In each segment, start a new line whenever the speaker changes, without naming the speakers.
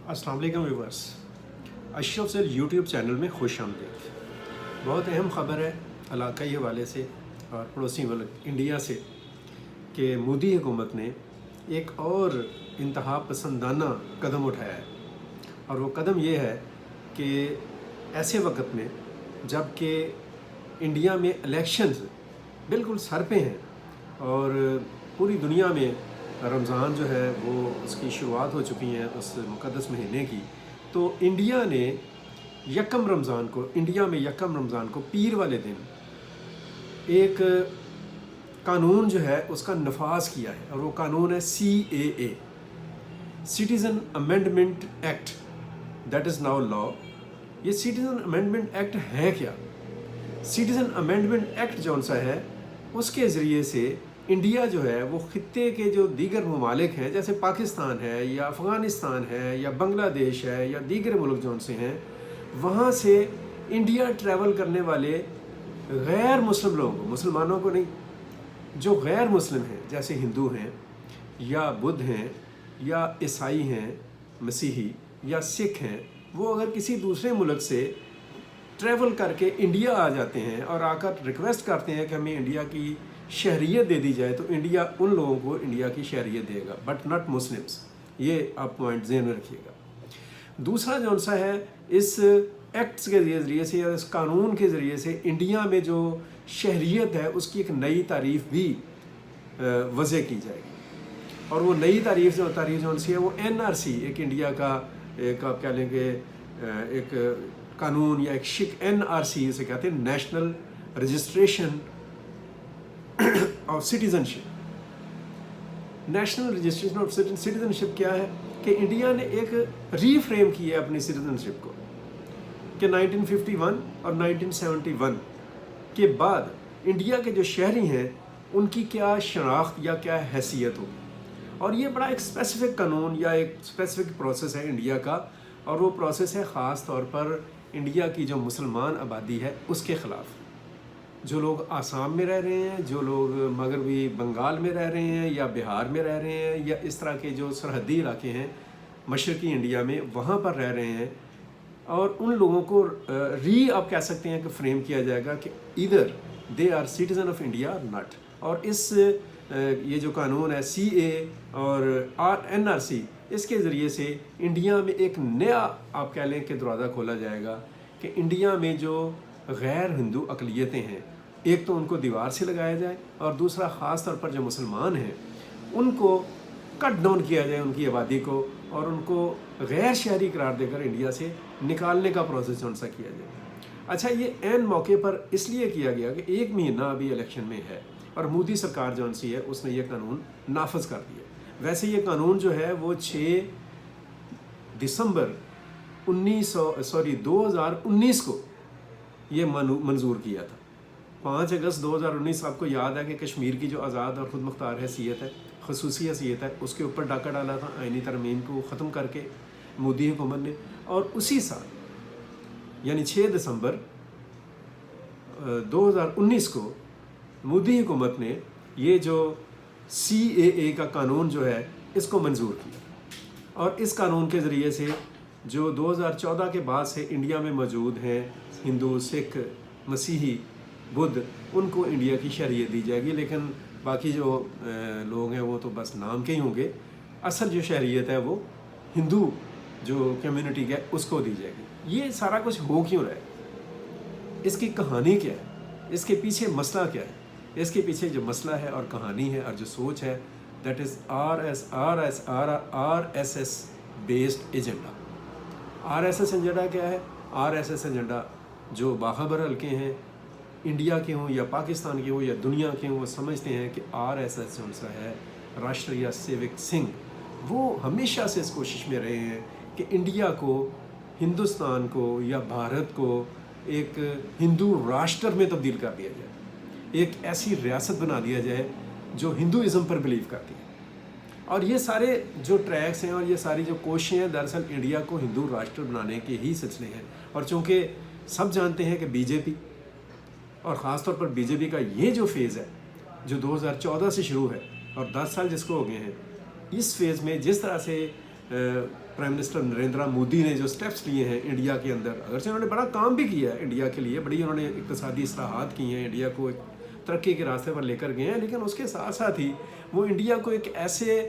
अस्सलाम वालेकुम viewers, Ashraf sir YouTube channel में खुश आमदीद। बहुत अहम ख़बर है इलाक़ाई हवाले से और पड़ोसी मुल्क इंडिया से कि मोदी हुकूमत ने एक और इंतहा पसंदाना कदम उठाया है। और वो कदम ये है कि ऐसे वक्त में जब कि इंडिया में इलेक्शंस बिल्कुल सर पे हैं और पूरी दुनिया में रमज़ान जो है वो उसकी शुरुआत हो चुकी है उस मुक़द्दस महीने की, तो इंडिया ने यकम रमज़ान को पीर वाले दिन एक कानून जो है उसका नफाज किया है। और वो कानून है CAA, citizen amendment act, that is now law. ये सिटीज़न अमेंडमेंट एक्ट है क्या? सिटीज़न अमेंडमेंट एक्ट जौन सा है उसके ज़रिए से इंडिया जो है वो ख़ित्ते के जो दीगर ममालिक हैं जैसे पाकिस्तान है या अफ़गानिस्तान है या बांग्लादेश है या दीगर मुल्क जौन से हैं, वहाँ से इंडिया ट्रैवल करने वाले गैर मुस्लिम लोगों को, मुसलमानों को नहीं, जो गैर मुस्लिम हैं जैसे हिंदू हैं या बुद्ध हैं या ईसाई हैं, मसीही या सिख हैं, वो अगर किसी दूसरे मुल्क से ट्रैवल करके इंडिया आ जाते हैं और आकर रिक्वेस्ट करते हैं कि हमें इंडिया की शहरियत दे दी जाए, तो इंडिया उन लोगों को इंडिया की शहरियत देगा, बट नॉट मुस्लिम्स। ये आप पॉइंट ज़हन में रखिएगा। दूसरा जौन सा है, इस एक्ट्स के ज़रिए से या इस कानून के ज़रिए से इंडिया में जो शहरियत है उसकी एक नई तारीफ़ भी वज़े की जाएगी। और वो नई तारीफ़ जौन सी है वो NRC, एक इंडिया का एक आप कह लेंगे एक कानून या एक शिक, NRC इसे कहते हैं, national registration of citizenship. National registration of citizenship क्या है कि इंडिया ने एक रीफ्रेम किया है अपनी सिटीज़नशिप को कि 1951 और 1971 के बाद इंडिया के जो शहरी हैं उनकी क्या शनाख्त या क्या हैसियत होगी। और ये बड़ा एक स्पेसिफ़िक कानून या एक स्पेसिफ़िक प्रोसेस है इंडिया का, और वो प्रोसेस है ख़ास तौर पर इंडिया की जो मुसलमान आबादी है उसके ख़िलाफ़। जो लोग आसाम में रह रहे हैं, जो लोग मगरबी बंगाल में रह रहे हैं या बिहार में रह रहे हैं या इस तरह के जो सरहदी इलाके हैं मशरक़ी इंडिया में, वहाँ पर रह रहे हैं, और उन लोगों को आप कह सकते हैं कि फ्रेम किया जाएगा कि इधर they are citizen of India or not. और इस ये जो कानून है CAA और NRC, इसके ज़रिए से इंडिया में एक नया आप कह लें कि दरवाज़ा खोला जाएगा कि इंडिया में जो गैर हिंदू अक़लियतें हैं, एक तो उनको दीवार से लगाया जाए, और दूसरा ख़ास तौर पर जो मुसलमान हैं उनको कट डाउन किया जाए, उनकी आबादी को, और उनको गैर शहरी करार देकर इंडिया से निकालने का प्रोसेस कौन सा किया जाए। अच्छा, ये ऐन मौके पर इसलिए किया गया कि एक महीना अभी इलेक्शन में है और मोदी सरकार जौन सी है उसने ये कानून नाफज कर दिया। वैसे ये कानून जो है वो 6 दिसंबर 2019 को ये मंजूर किया था। 5 अगस्त 2019 आपको याद है कि कश्मीर की जो आज़ाद और ख़ुद मुख्तार हैसियत है, ख़ुसूसी हैसियत है, उसके ऊपर डाका डाला था आइनी तरमीम को ख़त्म करके मोदी हुकूमत ने। और उसी साल यानी 6 दिसंबर 2019 को मोदी हुकूमत ने ये जो CAA का कानून जो है इसको मंजूर किया। और इस कानून के ज़रिए से जो 2014 के बाद से इंडिया में मौजूद हैं हिंदू, सिख, मसीही, बुद्ध, उनको इंडिया की शहरियत दी जाएगी। लेकिन बाकी जो लोग हैं वो तो बस नाम के ही होंगे। असल जो शहरियत है वो हिंदू जो कम्युनिटी है उसको दी जाएगी। ये सारा कुछ हो क्यों रहा है, इसकी कहानी क्या है, इसके पीछे मसला क्या है? इसके पीछे जो मसला है और कहानी है और जो सोच है, that is RSS based agenda. RSS agenda क्या है? RSS एजेंडा जो बाखबर हल्के हैं, इंडिया के हों या पाकिस्तान के हों या दुनिया के हों, वो समझते हैं कि RSS जो सा है, राष्ट्रीय सेवक संघ, वो हमेशा से इस कोशिश में रहे हैं कि इंडिया को, हिंदुस्तान को या भारत को एक हिंदू राष्ट्र में तब्दील कर दिया जाए, एक ऐसी रियासत बना दिया जाए जो हिंदुइज़्म पर बिलीव करती है। और ये सारे जो ट्रैक्स हैं और ये सारी जो कोशिशें हैं दरअसल इंडिया को हिंदू राष्ट्र बनाने के ही सिलसिले हैं। और चूँकि सब जानते हैं कि BJP और ख़ास तौर पर BJP का ये जो फेज़ है जो 2014 से शुरू है और 10 साल जिसको हो गए हैं, इस फेज़ में जिस तरह से प्राइम मिनिस्टर नरेंद्र मोदी ने जो स्टेप्स लिए हैं इंडिया के अंदर, अगरचे उन्होंने बड़ा काम भी किया है इंडिया के लिए, बड़ी उन्होंने इक़्तिसादी इस्लाहात की हैं, इंडिया को एक तरक्की के रास्ते पर लेकर गए हैं, लेकिन उसके साथ साथ ही वो इंडिया को एक ऐसे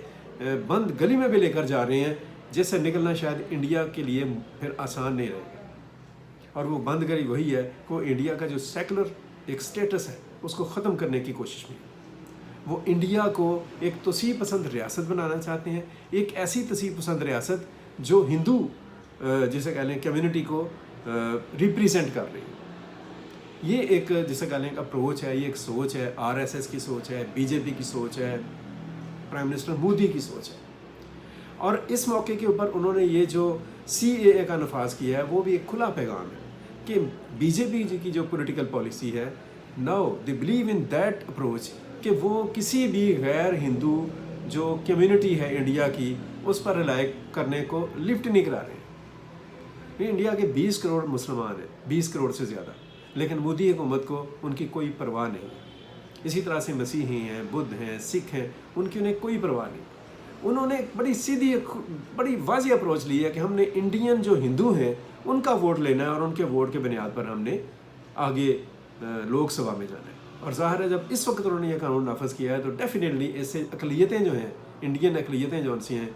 बंद गली में भी लेकर जा रहे हैं जिससे निकलना शायद इंडिया के लिए फिर आसान नहीं रहेगा। और वो बंद गली वही है कि वो इंडिया का जो सेकुलर एक स्टेटस है उसको ख़त्म करने की कोशिश में वो इंडिया को एक तोसी पसंद रियासत बनाना चाहते हैं, एक ऐसी तोसी पसंद रियासत जो हिंदू जिसे कह लें कम्युनिटी को रिप्रेजेंट कर रही है। ये एक जिसे कह लें अप्रोच है, ये एक सोच है, आरएसएस की सोच है, बीजेपी की सोच है, प्राइम मिनिस्टर मोदी की सोच है। और इस मौके के ऊपर उन्होंने ये जो सीएए का नफाज किया है वो भी एक खुला पैगाम है कि बीजेपी की जो पॉलिटिकल पॉलिसी है, now they believe in that approach कि वो किसी भी गैर हिंदू जो कम्युनिटी है इंडिया की उस पर रिलाई करने को लिफ्ट नहीं करा रहे। ये इंडिया के 20 करोड़ मुसलमान हैं, 20 करोड़ से ज़्यादा, लेकिन मोदी हुकूमत को उनकी कोई परवाह नहीं है। इसी तरह से मसीही हैं, बुद्ध हैं, सिख हैं, उनकी उन्हें कोई परवाह नहीं। उन्होंने एक बड़ी सीधी बड़ी वाज़ी अप्रोच ली है कि हमने इंडियन जो हिंदू हैं उनका वोट लेना है और उनके वोट के बुनियाद पर हमने आगे लोकसभा में जाना है। और ज़ाहिर है जब इस वक्त उन्होंने ये कानून नाफज किया है तो डेफिनेटली इससे अकलियतें जो हैं, इंडियन अकलियतें जो सी हैं,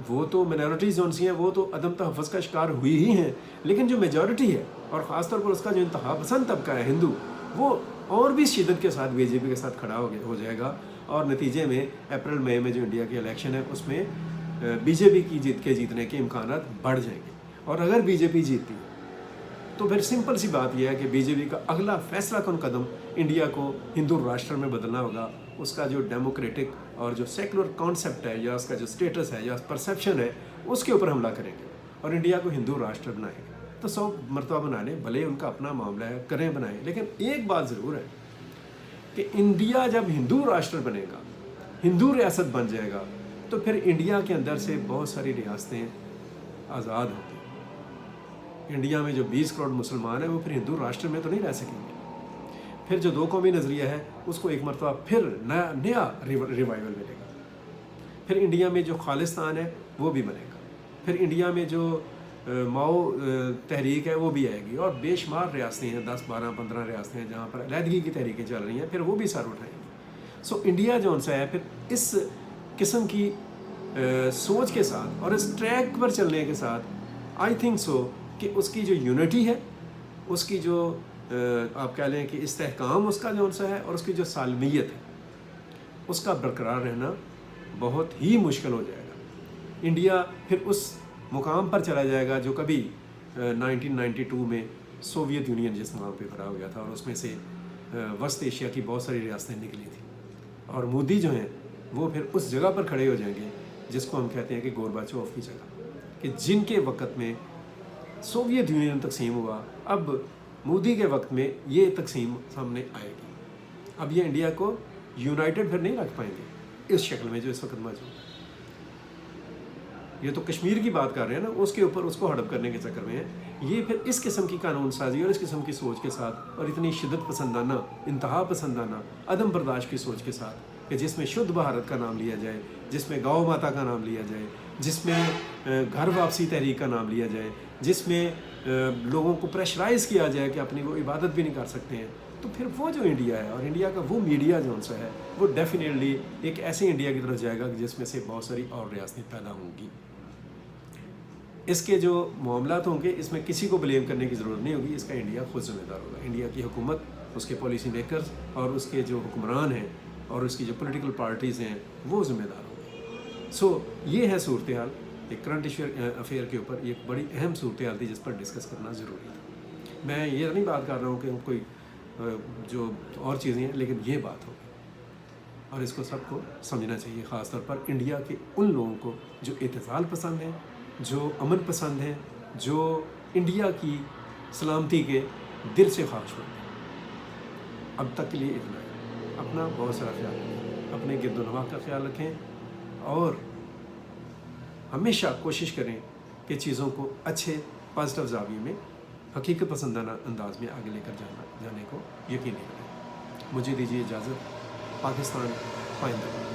वो तो मिनॉरिटीज़ जो सी हैं वो तो अदम तहफ़्फ़ुज़ का शिकार हुई ही हैं, लेकिन जो मेजॉरिटी है और ख़ास तौर पर उसका जो इंतहा पसंद तबका है हिंदू, वो और भी शिद्दत के साथ बीजेपी के साथ खड़ा हो जाएगा। और नतीजे में अप्रैल मई में जो इंडिया की इलेक्शन है उसमें बीजेपी की जीतने के इम्कानात बढ़ जाएंगे। और अगर बीजेपी जीतती है तो फिर सिंपल सी बात यह है कि बीजेपी का अगला फैसला कौन कदम इंडिया को हिंदू राष्ट्र में बदलना होगा। उसका जो डेमोक्रेटिक और जो सेकुलर कॉन्सेप्ट है या उसका जो स्टेटस है या परसेप्शन है उसके ऊपर हमला करेंगे और इंडिया को हिंदू राष्ट्र बनाएंगे। तो 100 मरतबा बनाने, भले उनका अपना मामला है, करें बनाएं, लेकिन एक बात ज़रूर है कि इंडिया जब हिंदू राष्ट्र बनेगा, हिंदू रियासत बन जाएगा, तो फिर इंडिया के अंदर से बहुत सारी रियासतें आज़ाद होंगी। इंडिया में जो 20 करोड़ मुसलमान हैं वो फिर हिंदू राष्ट्र में तो नहीं रह सकेंगे। फिर जो दो कौमी नज़रिया है उसको एक मरतबा फिर नया रिवाइवल मिलेगा। फिर इंडिया में जो खालिस्तान है वो भी बनेगा। फिर इंडिया में जो माओ तहरीक है वो भी आएगी और बेशुमार रियासतें हैं, 10, 12, 15 रियासतें हैं जहाँ पर अलहदगी की तहरीकें चल रही हैं, फिर वो भी सर उठाएंगी। सो इंडिया जो सा है फिर इस किस्म की सोच के साथ और इस ट्रैक पर चलने के साथ आई थिंक सो कि उसकी जो यूनिटी है, उसकी जो आप कह लें कि इस्तेहकाम उसका जो सा है और उसकी जो सालमियत है उसका बरकरार रहना बहुत ही मुश्किल हो जाएगा। इंडिया फिर उस मुकाम पर चला जाएगा जो कभी 1992 में सोवियत यूनियन जिस मुकाम पे खड़ा हो गया था और उसमें से वस्त एशिया की बहुत सारी रियासतें निकली थी। और मोदी जो हैं वो फिर उस जगह पर खड़े हो जाएंगे जिसको हम कहते हैं कि गोरबाचोव की जगह, कि जिनके वक़्त में सोवियत यूनियन तकसीम हुआ, अब मोदी के वक्त में ये तकसीम सामने आएगी। अब ये इंडिया को यूनाइटेड फिर नहीं रख पाएंगे इस शक्ल में जो इस वक्त मौजूद है। ये तो कश्मीर की बात कर रहे हैं ना, उसके ऊपर उसको हड़प करने के चक्कर में है। ये फिर इस किस्म की कानून साजी और इस किस्म की सोच के साथ और इतनी शिद्दत पसंदाना, इंतहा पसंदाना, अदम बर्दाश्त की सोच के साथ कि जिसमें शुद्ध भारत का नाम लिया जाए, जिसमें गौ माता का नाम लिया जाए, जिसमें घर वापसी तहरीक का नाम लिया जाए, जिसमें लोगों को प्रेशराइज़ किया जाए कि अपनी वो इबादत भी नहीं कर सकते हैं, तो फिर वो जो इंडिया है और इंडिया का वो मीडिया जो सा है वो डेफिनेटली एक ऐसे इंडिया की तरफ जाएगा जिसमें से बहुत सारी और रियासतें पैदा होंगी। इसके जो मामलात होंगे इसमें किसी को ब्लेम करने की ज़रूरत नहीं होगी, इसका इंडिया खुद ज़िम्मेदार होगा। इंडिया की हुकूमत, उसके पॉलिसी मेकर्स और उसके जो हुक्मरान हैं और उसकी जो पॉलिटिकल पार्टीज़ हैं वो ज़िम्मेदार होंगे। सो ये है सूरत हाल। एक करंट अफेयर के ऊपर एक बड़ी अहम सूरत हाल थी जिस पर डिस्कस करना ज़रूरी था। मैं ये नहीं बात कर रहा हूँ कि कोई जो और चीज़ें हैं, लेकिन ये बात होगी और इसको सबको समझना चाहिए, ख़ास तौर पर इंडिया के उन लोगों को जो इत्तेसाल पसंद हैं, जो अमन पसंद हैं, जो इंडिया की सलामती के दिल से ख्वाहिशमंद हैं। अब तक के लिए इतना है। अपना बहुत सारा ख्याल रखें, अपने गिरदोनवा का ख्याल रखें और हमेशा कोशिश करें कि चीज़ों को अच्छे पॉजिटिव ज़ाविये में हकीकत पसंदाना अंदाज में आगे लेकर जाने को यकीनी बनाएं। मुझे दीजिए इजाज़त। पाकिस्तान पाइंदा।